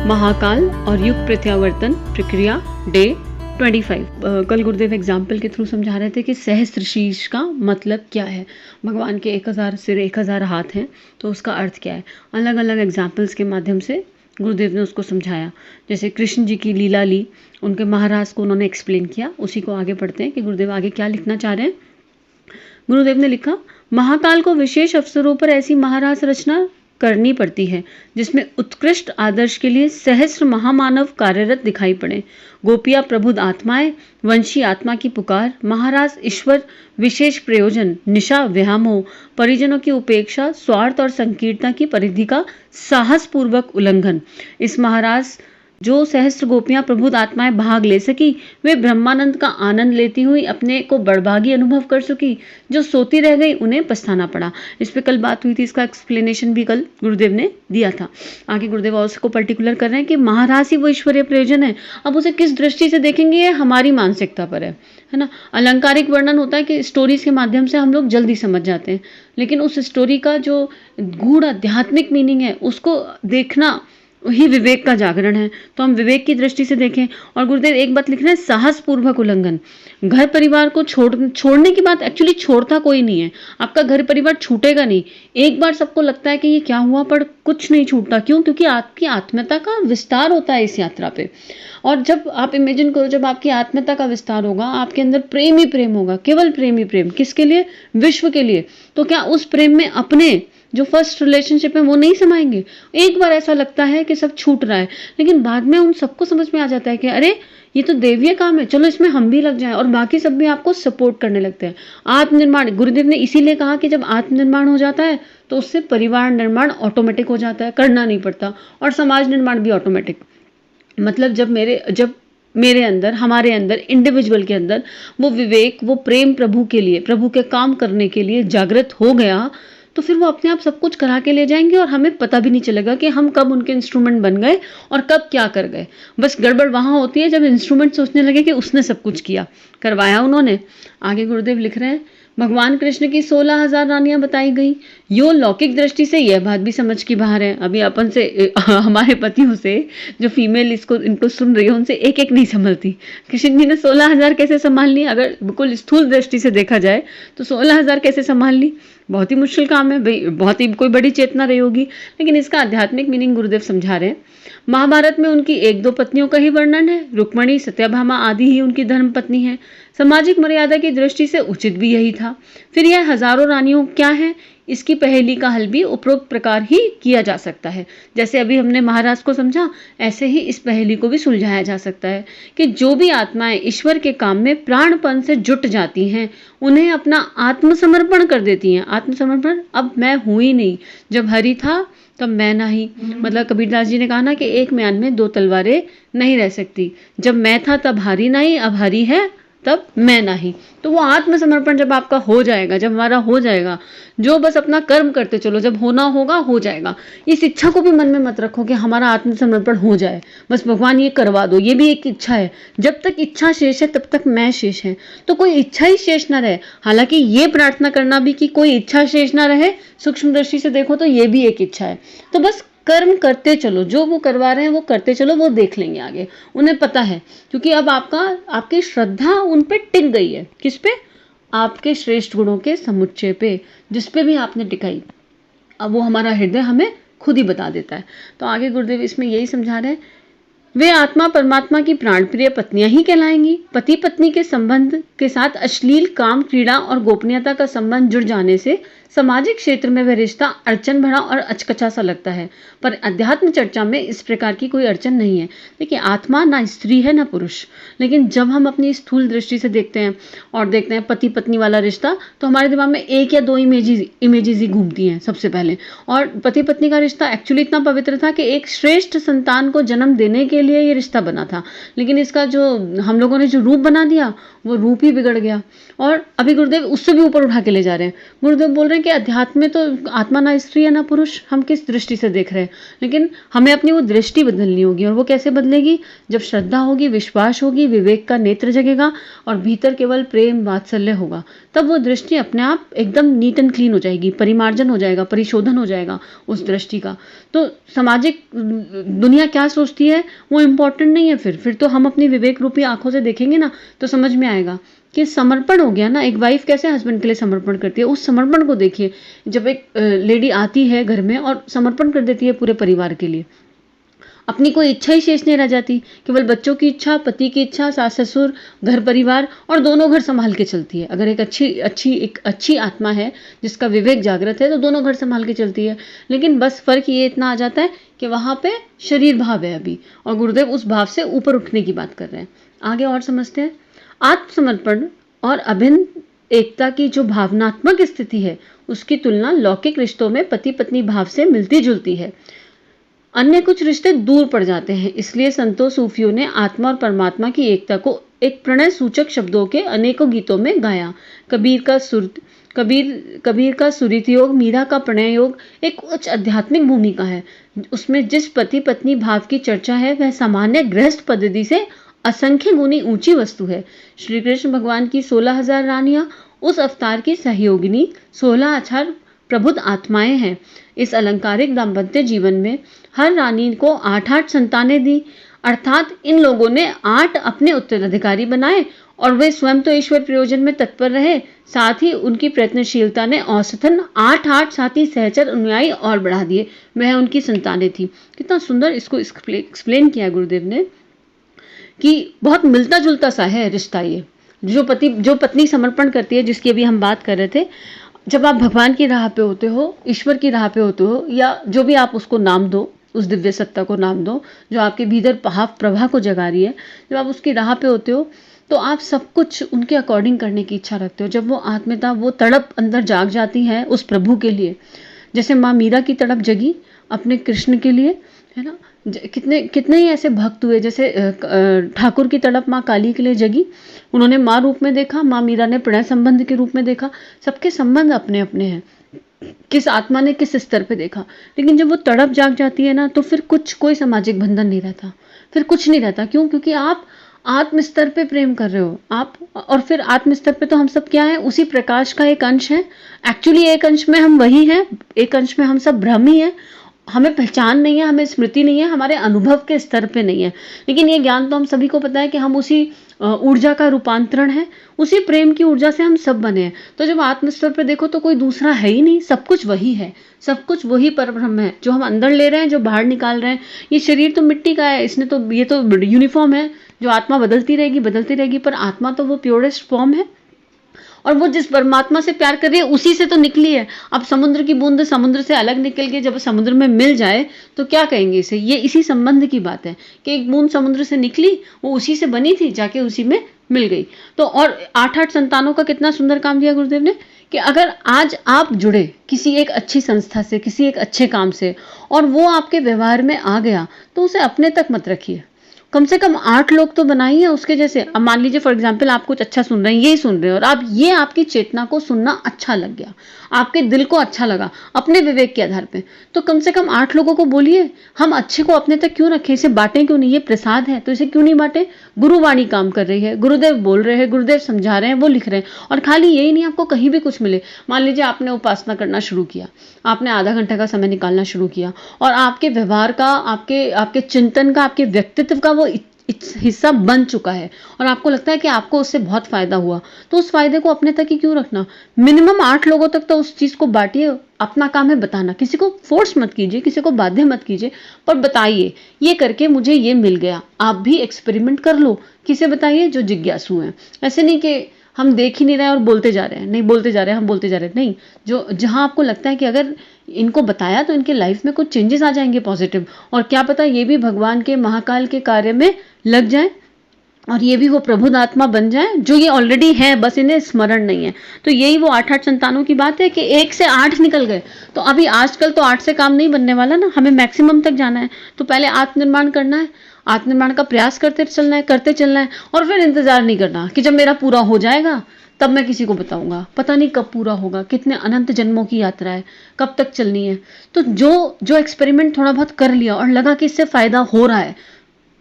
महाकाल और युग प्रत्यावर्तन प्रक्रिया डे 25। कल गुरुदेव एग्जाम्पल के थ्रू समझा रहे थे कि सहस्त्र शीर्ष का मतलब क्या है। भगवान के 1000 सिर 1000 हाथ हैं, तो उसका अर्थ क्या है। अलग अलग एग्जाम्पल्स के माध्यम से गुरुदेव ने उसको समझाया। जैसे कृष्ण जी की लीला ली, उनके महाराज को उन्होंने एक्सप्लेन किया। उसी को आगे पढ़ते हैं कि गुरुदेव आगे क्या लिखना चाह रहे हैं। गुरुदेव ने लिखा, महाकाल को विशेष अवसरों पर ऐसी महारास रचना करनी पड़ती है जिसमें उत्कृष्ट आदर्श के लिए सहस्र महामानव कार्यरत दिखाई पड़े। गोपिया प्रबुद्ध आत्माएं, वंशी आत्मा की पुकार, महाराज ईश्वर विशेष प्रयोजन, निशा व्यामोह, परिजनों की उपेक्षा, स्वार्थ और संकीर्णता की परिधि का साहस पूर्वक उल्लंघन। इस महाराज जो सहस्त्र गोपियां प्रबुद्ध आत्माएं भाग ले सकी, वे ब्रह्मानंद का आनंद लेती हुई अपने को बड़भागी अनुभव कर सकी। जो सोती रह गई उन्हें पछताना पड़ा। इस पे कल बात हुई थी, इसका एक्सप्लेनेशन भी कल गुरुदेव ने दिया था। आगे गुरुदेव और उसको पर्टिकुलर कर रहे हैं कि महाराज ही वो ईश्वरीय प्रयोजन है। अब उसे किस दृष्टि से देखेंगे ये हमारी मानसिकता पर है ना। अलंकारिक वर्णन होता है कि स्टोरीज के माध्यम से हम लोग जल्दी समझ जाते हैं, लेकिन उस स्टोरी का जो गूढ़ आध्यात्मिक मीनिंग है उसको देखना ही विवेक का जागरण है। तो हम विवेक की दृष्टि से देखें। और गुरुदेव एक बात लिख रहे हैं, साहस पूर्वक उल्लंघन। घर परिवार को छोड़ने की बात एक्चुअली छोड़ता कोई नहीं है। आपका घर परिवार छूटेगा नहीं। एक बार सबको लगता है कि ये क्या हुआ, पर कुछ नहीं छूटता। क्यों? क्योंकि आपकी आत्मीयता का विस्तार होता है इस यात्रा पे। और जब आप इमेजिन करो, जब आपकी आत्मीयता का विस्तार होगा, आपके अंदर प्रेम ही प्रेम होगा, केवल प्रेम ही प्रेम। किसके लिए? विश्व के लिए। तो क्या उस प्रेम में अपने जो फर्स्ट रिलेशनशिप है वो नहीं समाएंगे? एक बार ऐसा लगता है कि सब छूट रहा है, लेकिन बाद में उन सबको समझ में आ जाता है कि अरे ये तो दैवीय काम है, चलो इसमें हम भी लग जाएं। और बाकी सब भी आपको सपोर्ट करने लगते हैं। आत्मनिर्माण, गुरुदेव ने इसीलिए कहा कि जब आत्मनिर्माण हो जाता है तो उससे परिवार निर्माण ऑटोमेटिक हो जाता है, करना नहीं पड़ता। और समाज निर्माण भी ऑटोमेटिक। मतलब जब मेरे अंदर, हमारे अंदर, इंडिविजुअल के अंदर वो विवेक, वो प्रेम प्रभु के लिए, प्रभु के काम करने के लिए जागृत हो गया, तो फिर वो अपने आप सब कुछ करा के ले जाएंगे और हमें पता भी नहीं चलेगा कि हम कब उनके इंस्ट्रूमेंट बन गए और कब क्या कर गए। बस गड़बड़ वहां होती है जब इंस्ट्रूमेंट सोचने लगे कि उसने सब कुछ किया, करवाया उन्होंने। आगे गुरुदेव लिख रहे हैं, भगवान कृष्ण की 16,000 रानियां बताई गई। यो लौकिक दृष्टि से यह बात भी समझ की बाहर है। अभी अपन से हमारे पतियों से जो फीमेल इनको सुन रही है उनसे एक एक नहीं संभलती। कृष्ण जी ने 16,000 कैसे संभाल ली? अगर बिल्कुल स्थूल दृष्टि से देखा जाए तो 16,000 कैसे संभाल ली? बहुत ही मुश्किल काम है भाई, बहुत ही कोई बड़ी चेतना रही होगी। लेकिन इसका आध्यात्मिक मीनिंग गुरुदेव समझा रहे हैं। महाभारत में उनकी 1-2 पत्नियों का ही वर्णन है। रुक्मणी, सत्यभामा आदि ही उनकी धर्म पत्नी है। सामाजिक मर्यादा की दृष्टि से उचित भी यही था। फिर यह हजारों रानियों क्या है, इसकी पहेली का हल भी उपरोक्त प्रकार ही किया जा सकता है। जैसे अभी हमने महाराज को समझा, ऐसे ही इस पहेली को भी सुलझाया जा सकता है कि जो भी आत्माएं ईश्वर के काम में प्राणपन से जुट जाती हैं, उन्हें अपना आत्मसमर्पण कर देती हैं। आत्मसमर्पण, अब मैं हूं ही नहीं, जब हरि था तब मैं नहीं। मतलब कबीरदास जी ने कहा ना कि एक म्यान में 2 तलवारें नहीं रह सकती। जब मैं था तब हरि नहीं, अब हरि है तब मैं नहीं। तो वो आत्मसमर्पण जब आपका हो जाएगा, जब हमारा हो जाएगा, जो बस अपना कर्म करते चलो, जब होना होगा हो जाएगा। इस इच्छा को भी मन में मत रखो कि हमारा आत्मसमर्पण हो जाए, बस भगवान ये करवा दो। ये भी एक इच्छा है। जब तक इच्छा शेष है तब तक मैं शेष है। तो कोई इच्छा ही शेष ना रहे। हालांकि ये प्रार्थना करना भी कि कोई इच्छा शेष ना रहे, सूक्ष्म दृष्टि से देखो तो ये भी एक इच्छा है। तो बस कर्म करते चलो, जो वो करवा रहे हैं वो करते चलो, वो देख लेंगे आगे, उन्हें पता है। क्योंकि अब आपकी श्रद्धा उन पे टिक गई है। किस पे? आपके श्रेष्ठ गुणों के समुच्चय पे, जिस पे भी आपने टिकाई। अब वो हमारा हृदय हमें खुद ही बता देता है। तो आगे गुरुदेव इसमें यही समझा रहे हैं, वे आत्मा परमात्मा की प्राणप्रिय पत्नियां ही कहलाएंगी। पति पत्नी के संबंध के साथ अश्लील काम, क्रीड़ा और गोपनीयता का संबंध जुड़ जाने से सामाजिक क्षेत्र में वह रिश्ता अड़चन भरा और अचकचा सा लगता है। पर अध्यात्म चर्चा में इस प्रकार की कोई अड़चन नहीं है। देखिए, आत्मा ना स्त्री है ना पुरुष। लेकिन जब हम अपनी स्थूल दृष्टि से देखते हैं और देखते हैं पति पत्नी वाला रिश्ता, तो हमारे दिमाग में 1 या 2 इमेजेस ही घूमती हैं सबसे पहले। और पति पत्नी का रिश्ता एक्चुअली इतना पवित्र था कि एक श्रेष्ठ संतान को जन्म देने के लिए ये रिश्ता बना था। लेकिन इसका जो हम लोगों ने जो रूप बना दिया, वो रूप ही बिगड़ गया। और अभी गुरुदेव उससे भी ऊपर उठा के ले जा रहे हैं। गुरुदेव बोल रहे हैं कि अध्यात्म में तो आत्मा ना स्त्री है ना पुरुष, हम किस दृष्टि से देख रहे हैं। लेकिन हमें अपनी वो दृष्टि बदलनी होगी। और वो कैसे बदलेगी? जब श्रद्धा होगी, विश्वास होगी, विवेक का नेत्र जगेगा और भीतर केवल प्रेम वात्सल्य होगा, तब तब वो दृष्टि अपने आप एकदम नीट एंड क्लीन हो जाएगी, परिमार्जन हो जाएगा, परिशोधन हो जाएगा उस दृष्टि का। तो सामाजिक दुनिया क्या सोचती है वो इम्पोर्टेंट नहीं है। फिर तो हम अपनी विवेक रूपी आंखों से देखेंगे ना तो समझ में आएगा कि समर्पण हो गया ना। एक वाइफ कैसे हस्बैंड के लिए समर्पण करती है, उस समर्पण को देखिए। जब एक लेडी आती है घर में और समर्पण कर देती है पूरे परिवार के लिए, अपनी कोई इच्छा ही शेष नहीं रह जाती, केवल बच्चों की इच्छा, पति की इच्छा, सास ससुर, घर परिवार और दोनों घर संभाल के चलती है। अगर एक अच्छी आत्मा है जिसका विवेक जागृत है तो दोनों घर संभाल के चलती है। लेकिन बस फर्क ये इतना आ जाता है कि वहां पे शरीर भाव है अभी, और गुरुदेव उस भाव से ऊपर उठने की बात कर रहे हैं। आगे और समझते हैं। आत्मसमर्पण और अभिन्न एकता की जो भावनात्मक स्थिति है उसकी तुलना लौकिक रिश्तों में पति पत्नी भाव से मिलती जुलती है। अन्य कुछ रिश्ते दूर पड़ जाते हैं, इसलिए संतों सूफियों ने आत्मा और परमात्मा की एकता को एक प्रणय सूचक शब्दों के अनेकों गीतों में गाया। कबीर का सुरीत योग, मीरा का प्रणय योग एक उच्च आध्यात्मिक भूमिका है। उसमें जिस पति पत्नी भाव की चर्चा है वह सामान्य गृहस्थ पद्धति से असंख्य गुनी ऊंची वस्तु है। श्री कृष्ण भगवान की 16,000 रानियां उस अवतार की सहयोगिनी 16,000 प्रबुद्ध आत्माएं हैं। इस अलंकारिक दाम्पत्य जीवन में हर रानी को 8-8 संतानें दी, अर्थात इन लोगों ने 8 अपने उत्तराधिकारी बनाए और वे स्वयं तो ईश्वर प्रयोजन में तत्पर रहे, साथ ही उनकी प्रयत्नशीलता ने औसतन 8-8 साथी सहचर अनुयायी और बढ़ा दिए। वह उनकी संतानें थी। कितना सुंदर इसको एक्सप्लेन किया गुरुदेव ने कि बहुत मिलता जुलता सा है रिश्ता ये। जो पत्नी समर्पण करती है, जिसकी अभी हम बात कर रहे थे, जब आप भगवान की राह पे होते हो, ईश्वर की राह पे होते हो, या जो भी आप उसको नाम दो, उस दिव्य सत्ता को नाम दो जो आपके भीतर प्रभा को जगा रही है, जब आप उसकी राह पे होते हो तो आप सब कुछ उनके अकॉर्डिंग करने की इच्छा रखते हो। जब वो आत्मीयता, वो तड़प अंदर जाग जाती है उस प्रभु के लिए, जैसे माँ मीरा की तड़प जगी अपने कृष्ण के लिए, है ना। कितने ही ऐसे भक्त हुए, जैसे ठाकुर की तड़प माँ काली के लिए जगी, उन्होंने माँ रूप में देखा, माँ मीरा ने प्रणय संबंध के रूप में देखा। सबके संबंध अपने अपने हैं, किस आत्मा ने किस स्तर पे देखा। लेकिन जब वो तड़प जाग जाती है ना तो फिर कोई सामाजिक बंधन नहीं रहता, फिर कुछ नहीं रहता। क्यों? क्योंकि आप आत्म स्तर पे प्रेम कर रहे हो आप, और फिर आत्म स्तर पे तो हम सब क्या है, उसी प्रकाश का एक अंश है। एक्चुअली एक अंश में हम वही हैं, एक अंश में हम सब ब्रह्म ही है। हमें पहचान नहीं है, हमें स्मृति नहीं है, हमारे अनुभव के स्तर पे नहीं है, लेकिन ये ज्ञान तो हम सभी को पता है कि हम उसी ऊर्जा का रूपांतरण है, उसी प्रेम की ऊर्जा से हम सब बने हैं। तो जब आत्म स्तर पे देखो तो कोई दूसरा है ही नहीं, सब कुछ वही है, सब कुछ वही परब्रह्म है। जो हम अंदर ले रहे हैं, जो बाहर निकाल रहे हैं, ये शरीर तो मिट्टी का है, इसने तो, ये तो यूनिफॉर्म है, जो आत्मा बदलती रहेगी, पर आत्मा तो वो प्योरेस्ट फॉर्म है, और वो जिस परमात्मा से प्यार कर रही है उसी से तो निकली है। अब समुद्र की बूंद समुद्र से अलग निकल के जब समुद्र में मिल जाए तो क्या कहेंगे इसे, ये इसी संबंध की बात है कि एक बूंद समुद्र से निकली, वो उसी से बनी थी, जाके उसी में मिल गई। तो और 8-8 संतानों का कितना सुंदर काम दिया गुरुदेव ने, कि अगर आज आप जुड़े किसी एक अच्छी संस्था से, किसी एक अच्छे काम से, और वो आपके व्यवहार में आ गया, तो उसे अपने तक मत रखिए। कम से कम 8 लोग तो बनाइए उसके जैसे। अब मान लीजिए फॉर एग्जांपल आप कुछ अच्छा सुन रहे हैं, यही सुन रहे हैं, और आप ये आपकी चेतना को सुनना अच्छा लग गया, आपके दिल को अच्छा लगा अपने विवेक के आधार पे, तो कम से कम 8 लोगों को बोलिए, हम अच्छे को अपने तक क्यों रखें, इसे बांटें क्यों नहीं, ये प्रसाद है तो इसे क्यों नहीं बांटें। गुरुवाणी काम कर रही है, गुरुदेव बोल रहे हैं, गुरुदेव समझा रहे हैं, वो लिख रहे हैं। और खाली यही नहीं, आपको कहीं भी कुछ मिले, मान लीजिए आपने उपासना करना शुरू किया, आपने आधा घंटे का समय निकालना शुरू किया, और आपके व्यवहार का, आपके चिंतन का, आपके व्यक्तित्व का वो हिस्सा बन चुका है, और आपको लगता है कि आपको उससे बहुत फायदा हुआ, तो उस फायदे को अपने तक ही क्यों रखना। मिनिमम 8 लोगों तक तो उस चीज को बांटिए। अपना काम है बताना, किसी को फोर्स मत कीजिए, किसी को बाध्य मत कीजिए, पर बताइए ये करके मुझे ये मिल गया। आप भी एक्सपेरिमेंट कर लो, किसे बताइए, जो जिज्ञासु हैं। ऐसे नहीं कि हम देख ही नहीं रहे और बोलते जा रहे हैं, नहीं बोलते जा रहे हैं, हम बोलते जा रहे हैं, नहीं, जो जहां आपको लगता है कि अगर इनको बताया तो इनके लाइफ में कुछ चेंजेस आ जाएंगे पॉजिटिव, और क्या पता ये भी भगवान के महाकाल के कार्य में लग जाए, और ये भी वो प्रबुद्ध आत्मा बन जाए जो ये ऑलरेडी है, बस इन्हें स्मरण नहीं है। तो यही वो 8-8 संतानों की बात है कि 1 से 8 निकल गए। तो अभी आजकल तो 8 से काम नहीं बनने वाला ना, हमें मैक्सिमम तक जाना है। तो पहले आत्मनिर्माण करना है, आत्मनिर्माण का प्रयास करते चलना है, और फिर इंतजार नहीं करना कि जब मेरा पूरा हो जाएगा तब मैं किसी को बताऊंगा। पता नहीं कब पूरा होगा, कितने अनंत जन्मों की यात्रा है, कब तक चलनी है। तो जो एक्सपेरिमेंट थोड़ा बहुत कर लिया और लगा कि इससे फायदा हो रहा है,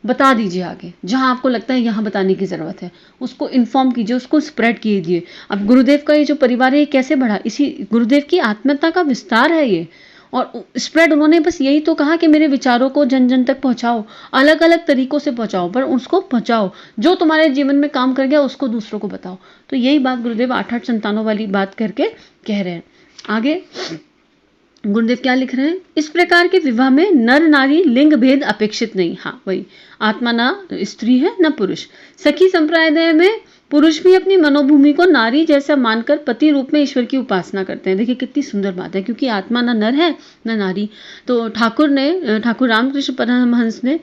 बता दीजिए आगे, जहाँ आपको लगता है यहाँ बताने की ज़रूरत है, उसको इन्फॉर्म कीजिए, उसको स्प्रेड कीजिए। अब गुरुदेव का ये जो परिवार है ये कैसे बढ़ा, इसी गुरुदेव की आत्मीयता का विस्तार है ये। और स्प्रेड उन्होंने बस यही तो कहा कि मेरे विचारों को जन जन तक पहुंचाओ, अलग अलग तरीकों से पहुंचाओ, पर उसको पहुंचाओ, जो तुम्हारे जीवन में काम कर गया उसको दूसरों को बताओ। तो यही बात गुरुदेव 8-8 संतानों वाली बात करके कह रहे हैं। आगे गुरुदेव क्या लिख रहे हैं, इस प्रकार के विवाह में नर नारी लिंग भेद अपेक्षित नहीं। हाँ वही, आत्मा ना स्त्री है न पुरुष। सखी संप्रदाय में पुरुष भी अपनी मनोभूमि को नारी जैसा मानकर पति रूप में ईश्वर की उपासना करते हैं। देखिए कितनी सुंदर बात है, क्योंकि आत्मा ना नर है न नारी। तो ठाकुर रामकृष्ण परमहंस ने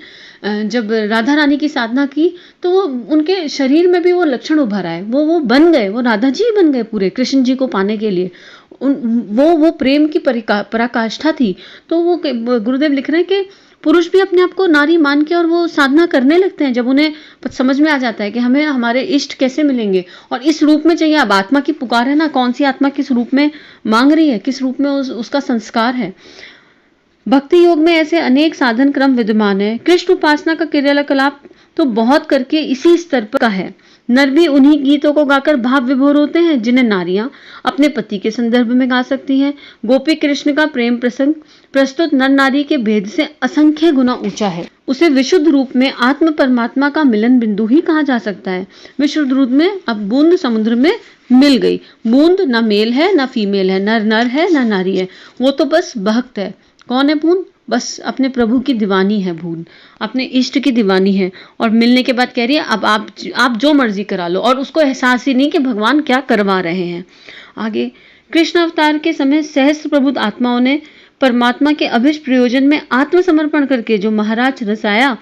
जब राधा रानी की साधना की तो वो उनके शरीर में भी वो लक्षण उभर आए, वो बन गए, वो राधा जी बन गए पूरे कृष्ण जी को पाने के लिए। वो प्रेम की पराकाष्ठा थी। तो वो गुरुदेव लिख रहे हैं कि पुरुष भी अपने आप को नारी मान के और वो साधना करने लगते हैं, जब उन्हें समझ में आ जाता है कि हमें हमारे इष्ट कैसे मिलेंगे और इस रूप में चाहिए। अब आत्मा की पुकार है ना, कौन सी आत्मा किस रूप में मांग रही है, किस रूप में उसका संस्कार है। भक्ति योग में ऐसे अनेक साधन क्रम विद्यमान है। कृष्ण उपासना का क्रियाकलाप तो बहुत करके इसी स्तर पर का है। नर भी उन्हीं गीतों को गाकर भाव विभोर होते हैं जिन्हें नारियां अपने पति के संदर्भ में गा सकती हैं। गोपी कृष्ण का प्रेम प्रसंग प्रस्तुत नर नारी के भेद से असंख्य गुना ऊंचा है। उसे विशुद्ध रूप में आत्म परमात्मा का मिलन बिंदु ही कहा जा सकता है। विशुद्ध रूप में अब बूंद समुद्र में मिल गई। बूंद न मेल है न फीमेल है, नर नर है न नारी है, वो तो बस भक्त है। कौन है बूंद? बस अपने प्रभु की दीवानी है बूंद, अपने इष्ट की दीवानी है। और मिलने के बाद कह रही है अब आप जो मर्जी करा लो, और उसको एहसास ही नहीं कि भगवान क्या करवा रहे हैं। आगे कृष्ण अवतार के समय सहस्त्र प्रबुद्ध आत्माओं ने परमात्मा के अभिष्ट प्रयोजन में आत्मसमर्पण करके जो महाराज रसाया,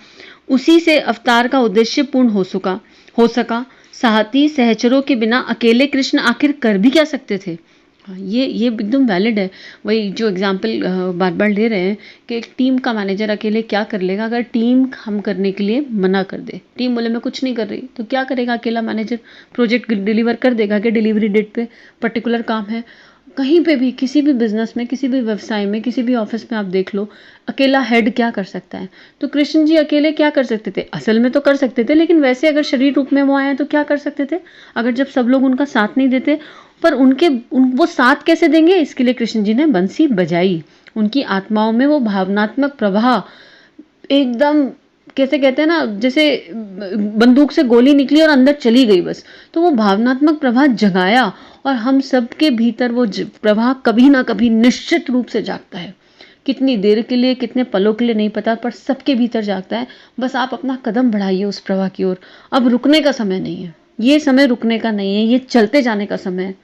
उसी से अवतार का उद्देश्य पूर्ण हो सका। साहती सहचरों के बिना अकेले कृष्ण आखिर कर भी क्या सकते थे। ये एकदम वैलिड है। वही जो एग्जाम्पल बार बार ले रहे हैं कि एक टीम का मैनेजर अकेले क्या कर लेगा, अगर टीम हम करने के लिए मना कर दे, टीम बोले मैं कुछ नहीं कर रही, तो क्या करेगा अकेला मैनेजर? प्रोजेक्ट डिलीवर कर देगा कि डिलीवरी डेट पे पर्टिकुलर काम है। कहीं पे भी, किसी भी बिजनेस में, किसी भी व्यवसाय में, किसी भी ऑफिस में आप देख लो, अकेला हेड क्या कर सकता है। तो कृष्ण जी अकेले क्या कर सकते थे? असल में तो कर सकते थे, लेकिन वैसे अगर शरीर रूप में वो आए तो क्या कर सकते थे? अगर जब सब लोग उनका साथ नहीं देते, पर वो साथ कैसे देंगे? इसके लिए कृष्ण जी ने बंसी बजाई। उनकी आत्माओं में वो भावनात्मक प्रवाह एकदम, कैसे कहते हैं ना, जैसे बंदूक से गोली निकली और अंदर चली गई बस, तो वो भावनात्मक प्रवाह जगाया। और हम सबके भीतर वो प्रवाह कभी ना कभी निश्चित रूप से जागता है। कितनी देर के लिए, कितने पलों के लिए नहीं पता, पर सबके भीतर जागता है। बस आप अपना कदम बढ़ाइए उस प्रवाह की ओर। अब रुकने का समय नहीं है, ये समय रुकने का नहीं है, ये चलते जाने का समय है।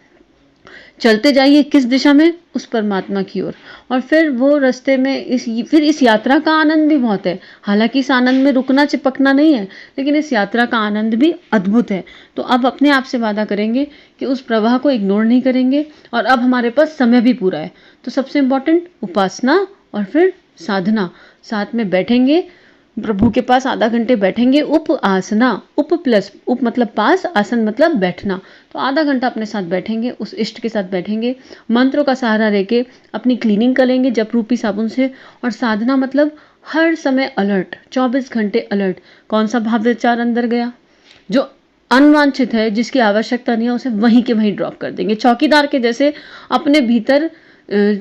चलते जाइए किस दिशा में? उस परमात्मा की ओर। और फिर वो रास्ते में इस यात्रा का आनंद भी बहुत है। हालांकि इस आनंद में रुकना चिपकना नहीं है, लेकिन इस यात्रा का आनंद भी अद्भुत है। तो अब अपने आप से वादा करेंगे कि उस प्रवाह को इग्नोर नहीं करेंगे। और अब हमारे पास समय भी पूरा है, तो सबसे इम्पोर्टेंट उपासना और फिर साधना। साथ में बैठेंगे प्रभु के पास, आधा घंटे बैठेंगे। उपासना, उप मतलब पास, आसन मतलब बैठना। तो आधा घंटा अपने साथ बैठेंगे, उस इष्ट के साथ बैठेंगे, मंत्रों का सहारा लेके अपनी क्लीनिंग कर लेंगे जप रूपी साबुन से। और साधना मतलब हर समय अलर्ट, 24 घंटे अलर्ट। कौन सा भाव विचार अंदर गया जो अनवांछित है, जिसकी आवश्यकता नहीं है, उसे वहीं के वहीं ड्रॉप कर देंगे। चौकीदार के जैसे अपने भीतर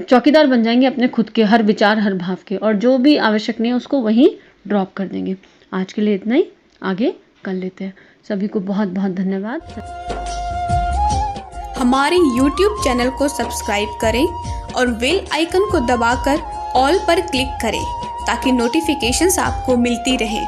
चौकीदार बन जाएंगे अपने खुद के हर विचार, हर भाव के, और जो भी आवश्यक नहीं है उसको वहीं ड्रॉप कर देंगे। आज के लिए इतना ही, आगे कर लेते हैं। सभी को बहुत बहुत धन्यवाद। हमारे YouTube चैनल को सब्सक्राइब करें और बेल आइकन को दबाकर ऑल पर क्लिक करें ताकि नोटिफिकेशंस आपको मिलती रहे।